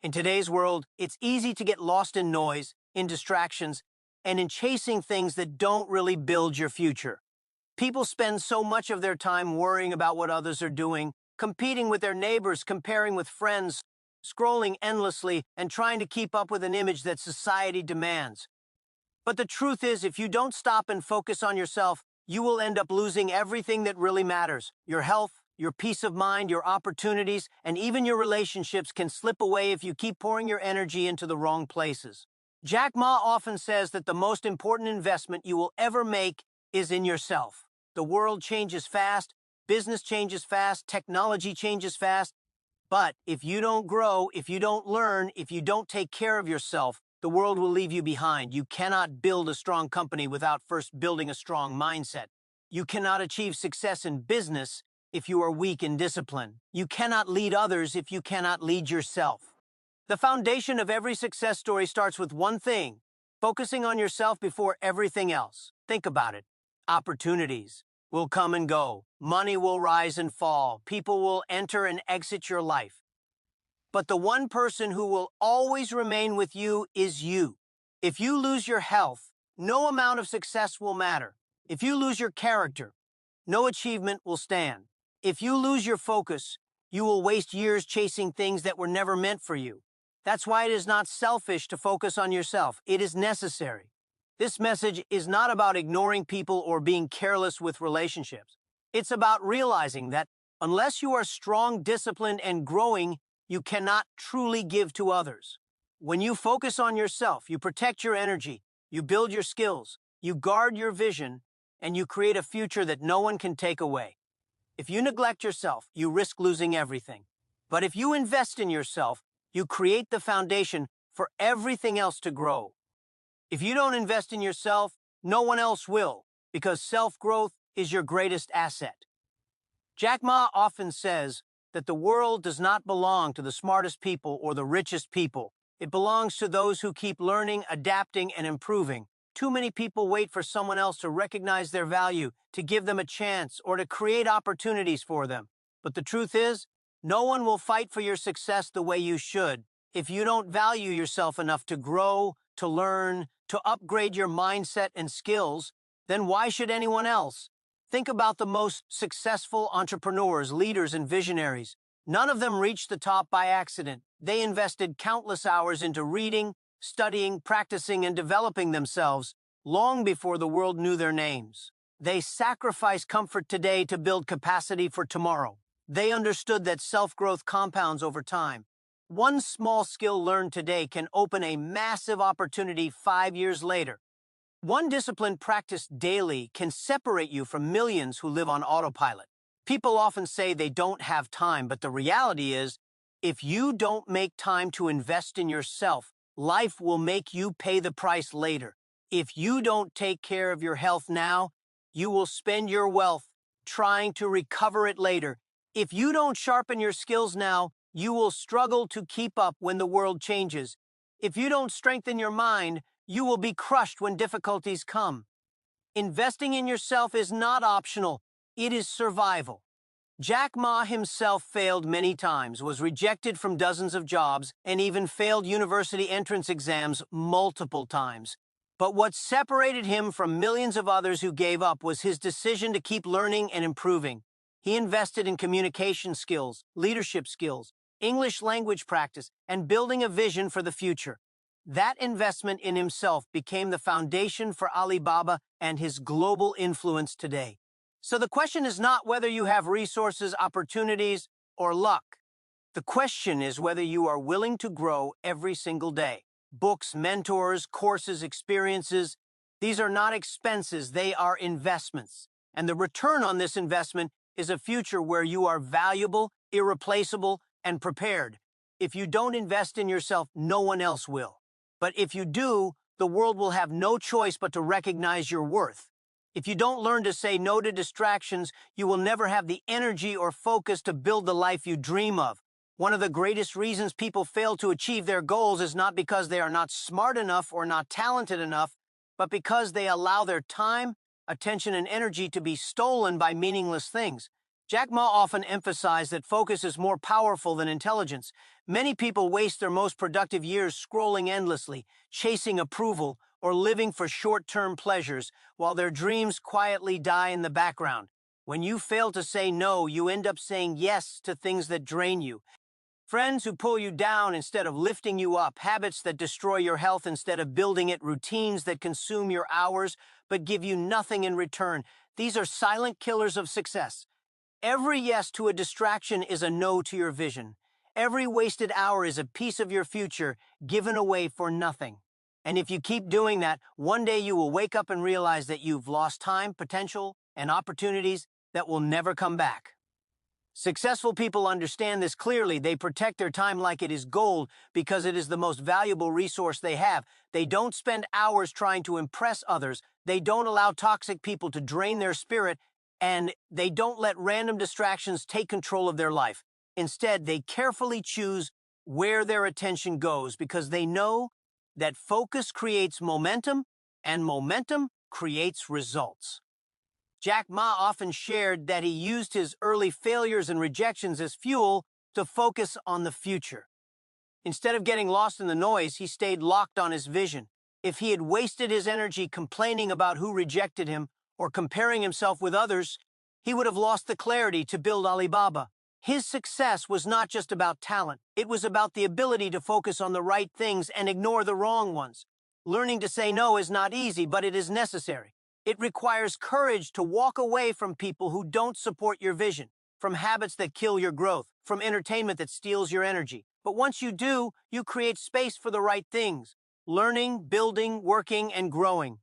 In today's world, it's easy to get lost in noise, in distractions, and in chasing things that don't really build your future. People spend so much of their time worrying about what others are doing, competing with their neighbors, comparing with friends, scrolling endlessly, and trying to keep up with an image that society demands. But the truth is, if you don't stop and focus on yourself, you will end up losing everything that really matters. Your health, your peace of mind, your opportunities, and even your relationships can slip away if you keep pouring your energy into the wrong places. Jack Ma often says that the most important investment you will ever make is in yourself. The world changes fast, business changes fast, technology changes fast. But if you don't grow, if you don't learn, if you don't take care of yourself, the world will leave you behind. You cannot build a strong company without first building a strong mindset. You cannot achieve success in business if you are weak in discipline. You cannot lead others if you cannot lead yourself. The foundation of every success story starts with one thing: focusing on yourself before everything else. Think about it. Opportunities will come and go. Money will rise and fall. People will enter and exit your life. But the one person who will always remain with you is you. If you lose your health, no amount of success will matter. If you lose your character, no achievement will stand. If you lose your focus, you will waste years chasing things that were never meant for you. That's why it is not selfish to focus on yourself. It is necessary. This message is not about ignoring people or being careless with relationships. It's about realizing that unless you are strong, disciplined, and growing, you cannot truly give to others. When you focus on yourself, you protect your energy, you build your skills, you guard your vision, and you create a future that no one can take away. If you neglect yourself, you risk losing everything. But if you invest in yourself, you create the foundation for everything else to grow. If you don't invest in yourself, no one else will, because self-growth is your greatest asset. Jack Ma often says that the world does not belong to the smartest people or the richest people. It belongs to those who keep learning, adapting, and improving. Too many people wait for someone else to recognize their value, to give them a chance, or to create opportunities for them. But the truth is, no one will fight for your success the way you should. If you don't value yourself enough to grow, to learn, to upgrade your mindset and skills, then why should anyone else? Think about the most successful entrepreneurs, leaders, and visionaries. None of them reached the top by accident. They invested countless hours into reading, studying, practicing, and developing themselves long before the world knew their names. They sacrificed comfort today to build capacity for tomorrow. They understood that self-growth compounds over time. One small skill learned today can open a massive opportunity 5 years later. One discipline practiced daily can separate you from millions who live on autopilot. People often say they don't have time, but the reality is, if you don't make time to invest in yourself, life will make you pay the price later. If you don't take care of your health now, you will spend your wealth trying to recover it later. If you don't sharpen your skills now, you will struggle to keep up when the world changes. If you don't strengthen your mind, you will be crushed when difficulties come. Investing in yourself is not optional. It is survival. Jack Ma himself failed many times, was rejected from dozens of jobs, and even failed university entrance exams multiple times. But what separated him from millions of others who gave up was his decision to keep learning and improving. He invested in communication skills, leadership skills, English language practice, and building a vision for the future. That investment in himself became the foundation for Alibaba and his global influence today. So the question is not whether you have resources, opportunities, or luck. The question is whether you are willing to grow every single day. Books, mentors, courses, experiences, these are not expenses, they are investments. And the return on this investment is a future where you are valuable, irreplaceable, and prepared. If you don't invest in yourself, no one else will. But if you do, the world will have no choice but to recognize your worth. If you don't learn to say no to distractions, you will never have the energy or focus to build the life you dream of. One of the greatest reasons people fail to achieve their goals is not because they are not smart enough or not talented enough, but because they allow their time, attention, and energy to be stolen by meaningless things. Jack Ma often emphasized that focus is more powerful than intelligence. Many people waste their most productive years scrolling endlessly, chasing approval, or living for short-term pleasures, while their dreams quietly die in the background. When you fail to say no, you end up saying yes to things that drain you. Friends who pull you down instead of lifting you up, habits that destroy your health instead of building it, routines that consume your hours but give you nothing in return. These are silent killers of success. Every yes to a distraction is a no to your vision. Every wasted hour is a piece of your future given away for nothing. And if you keep doing that, one day you will wake up and realize that you've lost time, potential, and opportunities that will never come back. Successful people understand this clearly. They protect their time like it is gold because it is the most valuable resource they have. They don't spend hours trying to impress others. They don't allow toxic people to drain their spirit, and they don't let random distractions take control of their life. Instead, they carefully choose where their attention goes because they know that focus creates momentum, and momentum creates results. Jack Ma often shared that he used his early failures and rejections as fuel to focus on the future. Instead of getting lost in the noise, he stayed locked on his vision. If he had wasted his energy complaining about who rejected him or comparing himself with others, he would have lost the clarity to build Alibaba. His success was not just about talent. It was about the ability to focus on the right things and ignore the wrong ones. Learning to say no is not easy, but it is necessary. It requires courage to walk away from people who don't support your vision, from habits that kill your growth, from entertainment that steals your energy. But once you do, you create space for the right things, learning, building, working, and growing.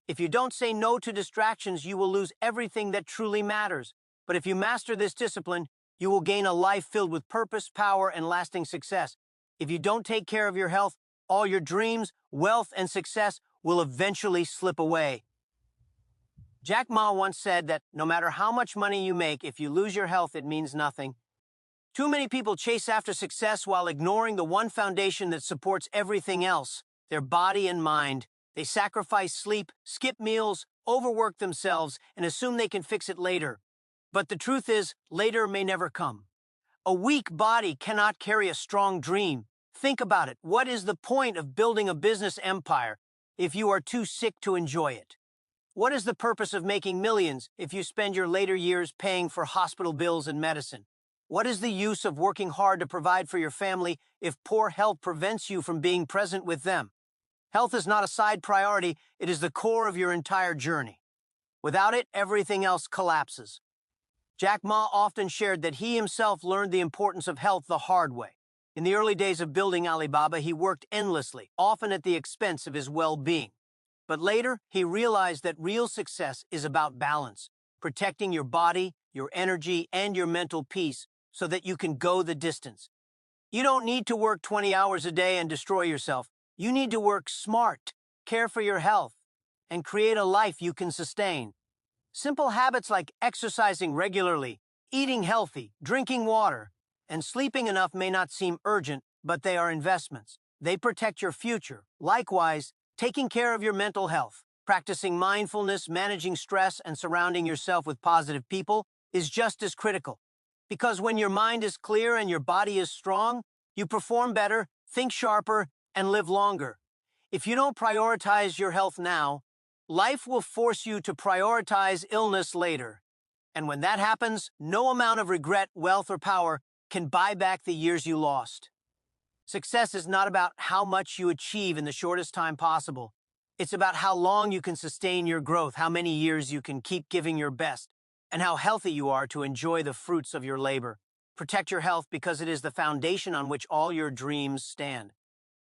If you don't say no to distractions, you will lose everything that truly matters. But if you master this discipline, you will gain a life filled with purpose, power, and lasting success. If you don't take care of your health, all your dreams, wealth, and success will eventually slip away. Jack Ma once said that no matter how much money you make, if you lose your health, it means nothing. Too many people chase after success while ignoring the one foundation that supports everything else, their body and mind. They sacrifice sleep, skip meals, overwork themselves, and assume they can fix it later. But the truth is, later may never come. A weak body cannot carry a strong dream. Think about it. What is the point of building a business empire if you are too sick to enjoy it? What is the purpose of making millions if you spend your later years paying for hospital bills and medicine? What is the use of working hard to provide for your family if poor health prevents you from being present with them? Health is not a side priority, it is the core of your entire journey. Without it, everything else collapses. Jack Ma often shared that he himself learned the importance of health the hard way. In the early days of building Alibaba, he worked endlessly, often at the expense of his well-being. But later, he realized that real success is about balance, protecting your body, your energy, and your mental peace so that you can go the distance. You don't need to work 20 hours a day and destroy yourself. You need to work smart, care for your health, and create a life you can sustain. Simple habits like exercising regularly, eating healthy, drinking water, and sleeping enough may not seem urgent, but they are investments. They protect your future. Likewise, taking care of your mental health, practicing mindfulness, managing stress, and surrounding yourself with positive people is just as critical. Because when your mind is clear and your body is strong, you perform better, think sharper, and live longer. If you don't prioritize your health now, life will force you to prioritize illness later. And when that happens, no amount of regret, wealth, or power can buy back the years you lost. Success is not about how much you achieve in the shortest time possible. It's about how long you can sustain your growth, how many years you can keep giving your best, and how healthy you are to enjoy the fruits of your labor. Protect your health because it is the foundation on which all your dreams stand.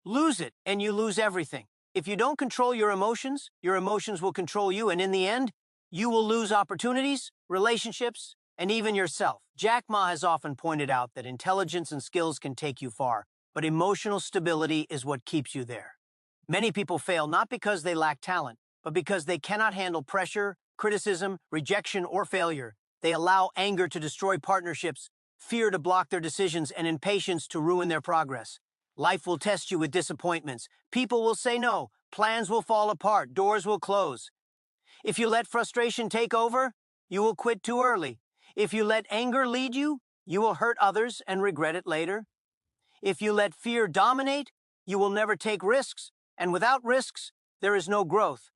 Lose it, and you lose everything. If you don't control your emotions will control you, and in the end, you will lose opportunities, relationships, and even yourself. Jack Ma has often pointed out that intelligence and skills can take you far, but emotional stability is what keeps you there. Many people fail not because they lack talent, but because they cannot handle pressure, criticism, rejection, or failure. They allow anger to destroy partnerships, fear to block their decisions, and impatience to ruin their progress. Life will test you with disappointments. People will say no. Plans will fall apart. Doors will close. If you let frustration take over, you will quit too early. If you let anger lead you, you will hurt others and regret it later. If you let fear dominate, you will never take risks, and without risks, there is no growth.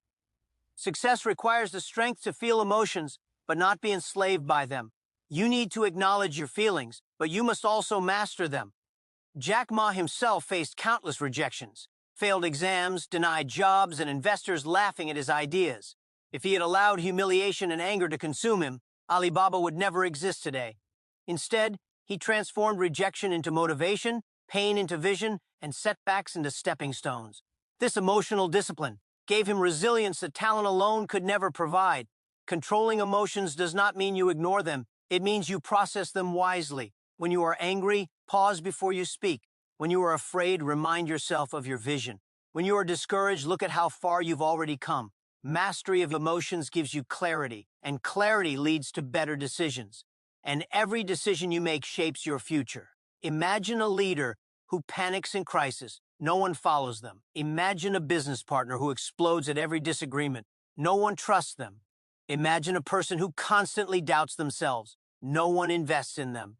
Success requires the strength to feel emotions, but not be enslaved by them. You need to acknowledge your feelings, but you must also master them. Jack Ma himself faced countless rejections, failed exams, denied jobs, and investors laughing at his ideas. If he had allowed humiliation and anger to consume him, Alibaba would never exist today. Instead, he transformed rejection into motivation, pain into vision, and setbacks into stepping stones. This emotional discipline gave him resilience that talent alone could never provide. Controlling emotions does not mean you ignore them. It means you process them wisely. When you are angry, pause before you speak. When you are afraid, remind yourself of your vision. When you are discouraged, look at how far you've already come. Mastery of emotions gives you clarity, and clarity leads to better decisions. And every decision you make shapes your future. Imagine a leader who panics in crisis. No one follows them. Imagine a business partner who explodes at every disagreement. No one trusts them. Imagine a person who constantly doubts themselves. No one invests in them.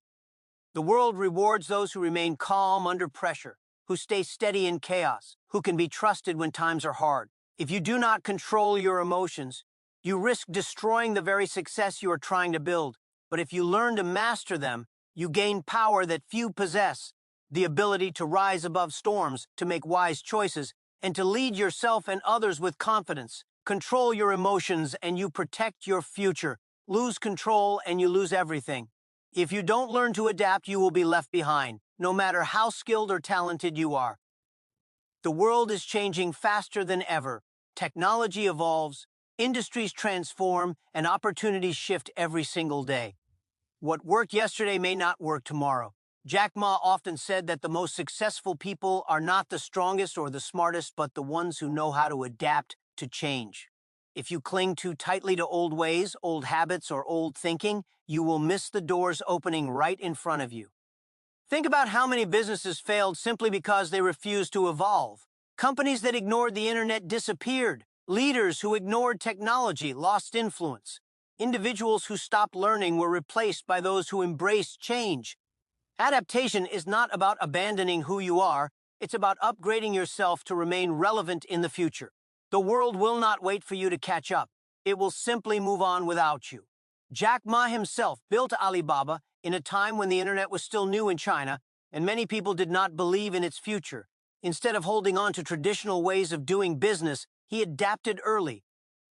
The world rewards those who remain calm under pressure, who stay steady in chaos, who can be trusted when times are hard. If you do not control your emotions, you risk destroying the very success you are trying to build. But if you learn to master them, you gain power that few possess, the ability to rise above storms, to make wise choices, and to lead yourself and others with confidence. Control your emotions and you protect your future. Lose control and you lose everything. If you don't learn to adapt, you will be left behind, no matter how skilled or talented you are. The world is changing faster than ever. Technology evolves, industries transform, and opportunities shift every single day. What worked yesterday may not work tomorrow. Jack Ma often said that the most successful people are not the strongest or the smartest, but the ones who know how to adapt to change. If you cling too tightly to old ways, old habits, or old thinking, you will miss the doors opening right in front of you. Think about how many businesses failed simply because they refused to evolve. Companies that ignored the internet disappeared. Leaders who ignored technology lost influence. Individuals who stopped learning were replaced by those who embraced change. Adaptation is not about abandoning who you are, it's about upgrading yourself to remain relevant in the future. The world will not wait for you to catch up. It will simply move on without you. Jack Ma himself built Alibaba in a time when the internet was still new in China, and many people did not believe in its future. Instead of holding on to traditional ways of doing business, he adapted early.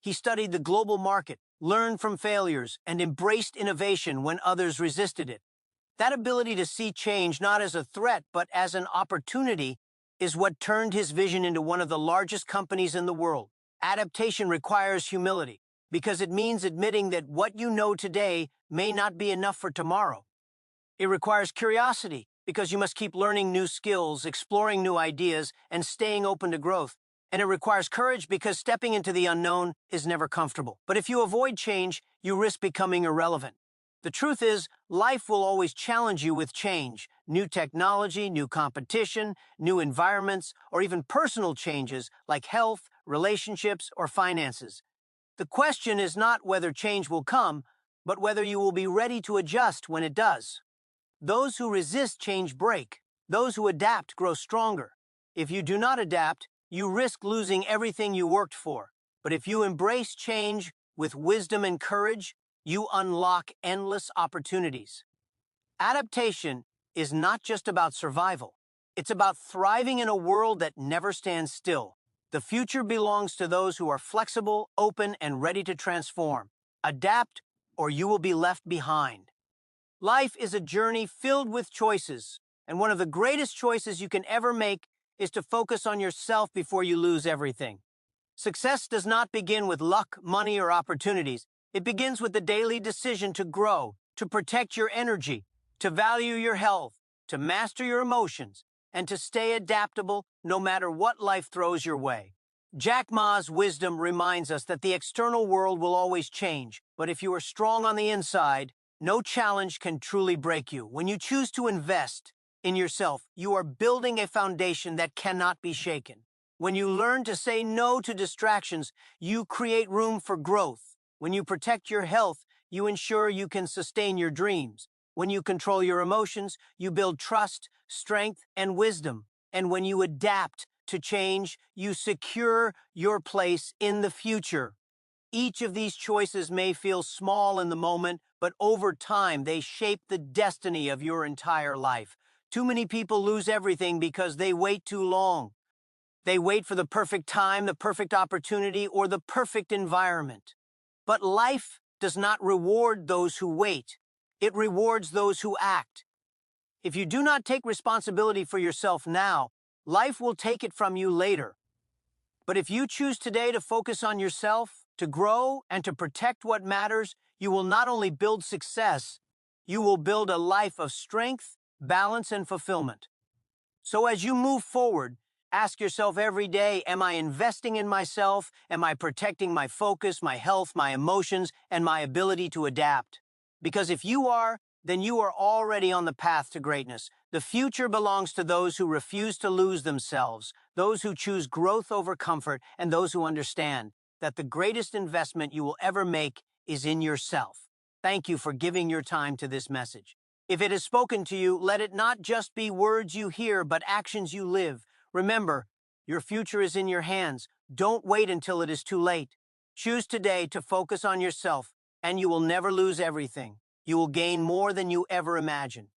He studied the global market, learned from failures, and embraced innovation when others resisted it. That ability to see change not as a threat but as an opportunity is what turned his vision into one of the largest companies in the world. Adaptation requires humility, because it means admitting that what you know today may not be enough for tomorrow. It requires curiosity, because you must keep learning new skills, exploring new ideas, and staying open to growth. And it requires courage because stepping into the unknown is never comfortable. But if you avoid change, you risk becoming irrelevant. The truth is, life will always challenge you with change, new technology, new competition, new environments, or even personal changes like health, relationships, or finances. The question is not whether change will come, but whether you will be ready to adjust when it does. Those who resist change break. Those who adapt grow stronger. If you do not adapt, you risk losing everything you worked for. But if you embrace change with wisdom and courage, you unlock endless opportunities. Adaptation is not just about survival. It's about thriving in a world that never stands still. The future belongs to those who are flexible, open, and ready to transform. Adapt, or you will be left behind. Life is a journey filled with choices, and one of the greatest choices you can ever make is to focus on yourself before you lose everything. Success does not begin with luck, money, or opportunities. It begins with the daily decision to grow, to protect your energy, to value your health, to master your emotions, and to stay adaptable no matter what life throws your way. Jack Ma's wisdom reminds us that the external world will always change, but if you are strong on the inside, no challenge can truly break you. When you choose to invest in yourself, you are building a foundation that cannot be shaken. When you learn to say no to distractions, you create room for growth. When you protect your health, you ensure you can sustain your dreams. When you control your emotions, you build trust, strength, and wisdom. And when you adapt to change, you secure your place in the future. Each of these choices may feel small in the moment, but over time they shape the destiny of your entire life. Too many people lose everything because they wait too long. They wait for the perfect time, the perfect opportunity, or the perfect environment. But life does not reward those who wait. It rewards those who act. If you do not take responsibility for yourself now, life will take it from you later. But if you choose today to focus on yourself, to grow, and to protect what matters, you will not only build success, you will build a life of strength, balance, and fulfillment. So as you move forward, ask yourself every day, am I investing in myself? Am I protecting my focus, my health, my emotions, and my ability to adapt? Because if you are, then you are already on the path to greatness. The future belongs to those who refuse to lose themselves, those who choose growth over comfort, and those who understand that the greatest investment you will ever make is in yourself. Thank you for giving your time to this message. If it has spoken to you, let it not just be words you hear, but actions you live. Remember, your future is in your hands. Don't wait until it is too late. Choose today to focus on yourself, and you will never lose everything. You will gain more than you ever imagined.